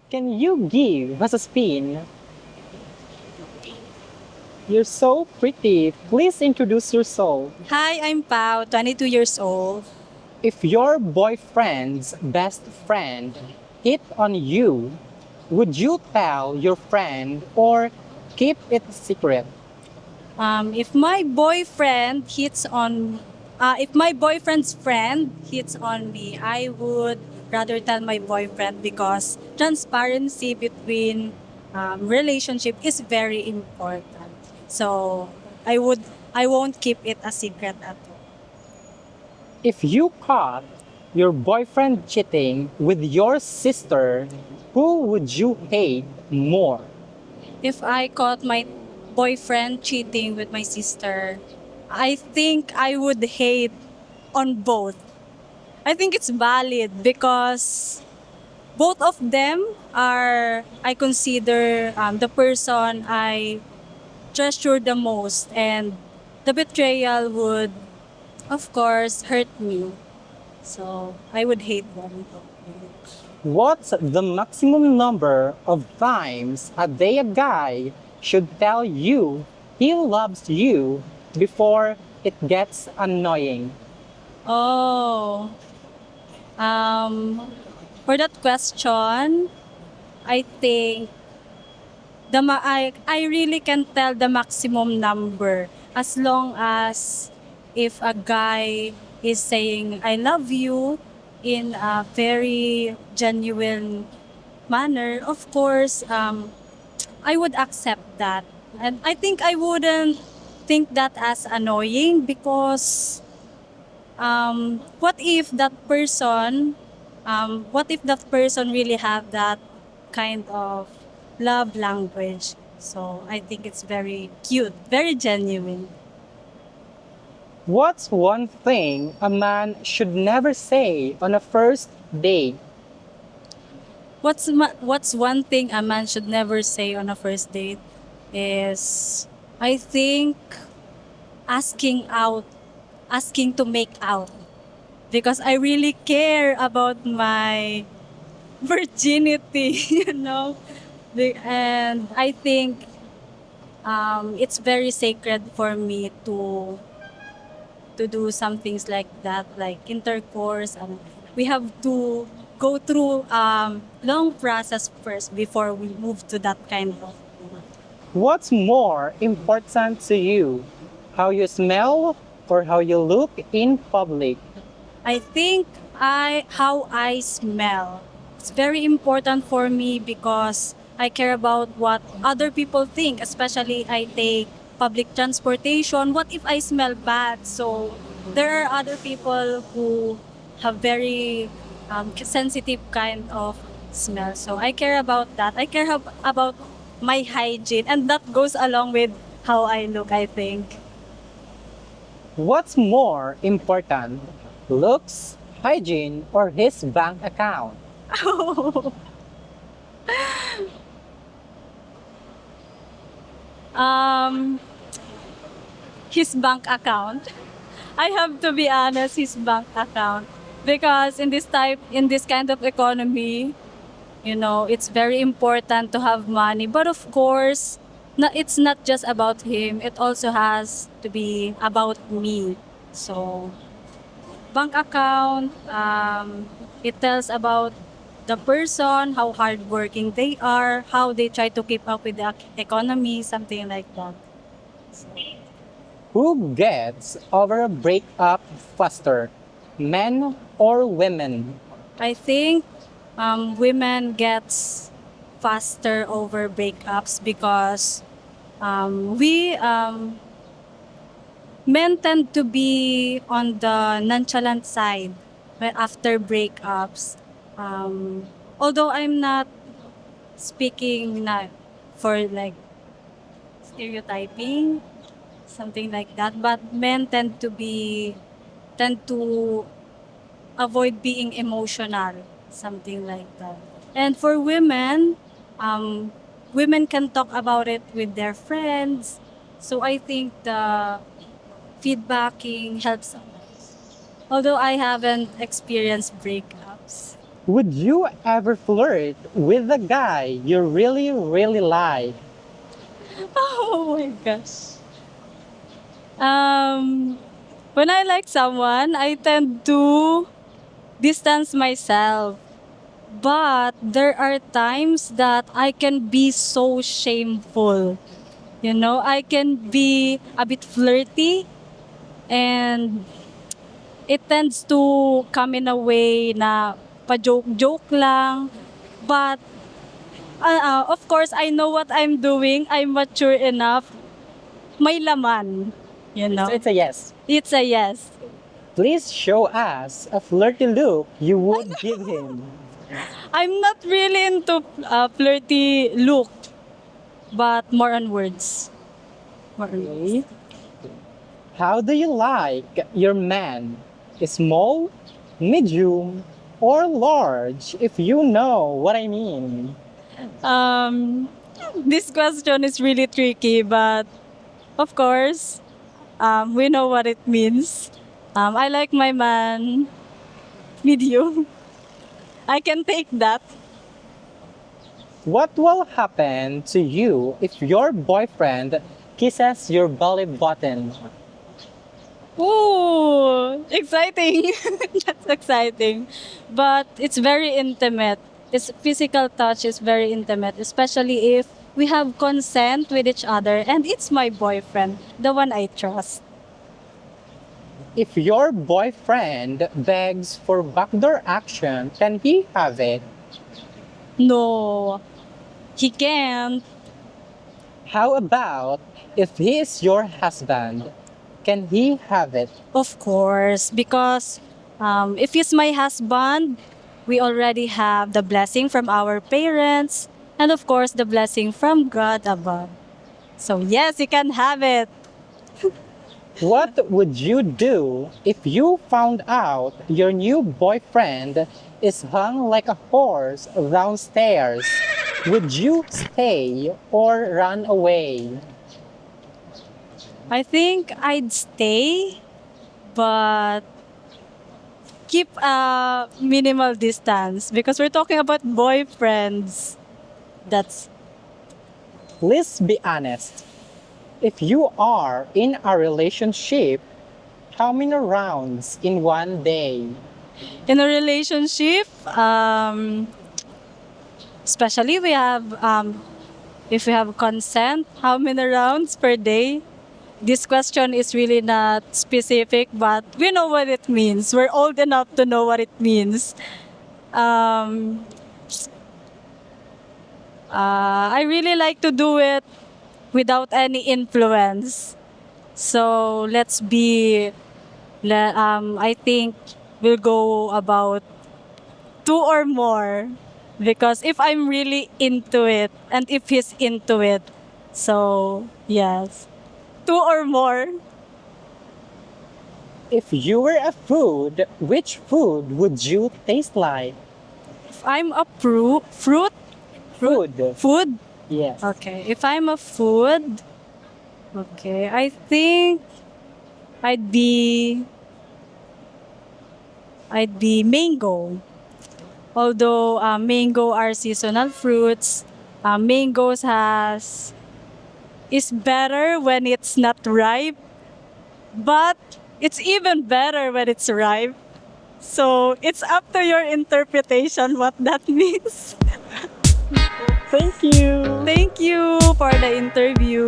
Can you give us a spin? You're so pretty. Please introduce yourself. Hi, I'm Pau, 22 years old. If your boyfriend's best friend hit on you, would you tell your friend or keep it secret? If my boyfriend if my boyfriend's friend hits on me, I would rather tell my boyfriend because transparency between relationship is very important. So I won't keep it a secret at all. If you caught your boyfriend cheating with your sister, who would you hate more? If I caught my boyfriend cheating with my sister, I think I would hate on both. I think it's valid because both of them are, I consider the person I treasure the most, and the betrayal would, of course, hurt me. So I would hate them. What's the maximum number of times a day a guy should tell you he loves you before it gets annoying? Oh, um, for that question, I think I really can tell the maximum number as long as if a guy is saying I love you in a very genuine manner, of course, I would accept that. And I think I wouldn't think that as annoying because what if that person really have that kind of love language? So I think it's very cute, very genuine. What's one thing a man should never say on a first date? What's one thing a man should never say on a first date is, I think, asking out, asking to make out, because I really care about my virginity, you know. And I think it's very sacred for me to do some things like that, like intercourse. We have to go through long process first before we move to that kind of. What's more important to you? How you smell or how you look in public? I think I how I smell. It's very important for me because I care about what other people think, especially I take public transportation. What if I smell bad? So there are other people who have very sensitive kind of smell. So I care about that. I care about my hygiene, and that goes along with how I look, I think. What's more important? Looks, hygiene, or his bank account? um, his bank account. I have to be honest, his bank account. Because in this kind of economy, you know, it's very important to have money. But of course, it's not just about him. It also has to be about me. So, bank account, it tells about the person, how hardworking they are, how they try to keep up with the economy, something like that. Who gets over a breakup faster? Men or women? I think women gets faster over breakups because we men tend to be on the nonchalant side after breakups. Um, Although I'm not speaking not for like stereotyping, something like that, but men tend to avoid being emotional, something like that. And for women, um, women can talk about it with their friends. So I think the feedbacking helps. Although I haven't experienced breakups. Would you ever flirt with a guy you really, really like? Oh my gosh. Um, when I like someone, I tend to distance myself. But there are times that I can be so shameful. You know, I can be a bit flirty and it tends to come in a way na pa-joke-joke lang. But of course, I know what I'm doing. I'm mature enough. May laman, you know. So it's a yes. It's a yes. Please show us a flirty look you would give him. I'm not really into flirty look, but more on words. More on words. How do you like your man? Small, medium, or large, if you know what I mean? Um, this question is really tricky, but of course, we know what it means. I like my man medium. I can take that. What will happen to you if your boyfriend kisses your belly button? Ooh, exciting. That's exciting. But it's very intimate. Its physical touch is very intimate, especially if we have consent with each other and it's my boyfriend, the one I trust. If your boyfriend begs for backdoor action, can he have it? No, he can't. How about if he is your husband? Can he have it? Of course, because if he's my husband, we already have the blessing from our parents and of course the blessing from God above. So yes, he can have it. What would you do if you found out your new boyfriend is hung like a horse downstairs? Would you stay or run away? I think I'd stay, but keep a minimal distance because we're talking about boyfriends. That's Let's be honest. If you are in a relationship, how many rounds in one day? in a relationship. Especially we have if we have consent, how many rounds per day? This question is really not specific, but we know what it means. We're old enough to know what it means. Um, I really like to do it without any influence. So I think we'll go about two or more. Because if I'm really into it and if he's into it, so yes, two or more. If you were a food, which food would you taste like? If I'm a fruit, Food. food. Yes. Okay. If I'm a food, okay, I think I'd be I'd be mango. Although mango are seasonal fruits, mangoes has is better when it's not ripe, but it's even better when it's ripe. So it's up to your interpretation what that means. Thank you. Thank you for the interview.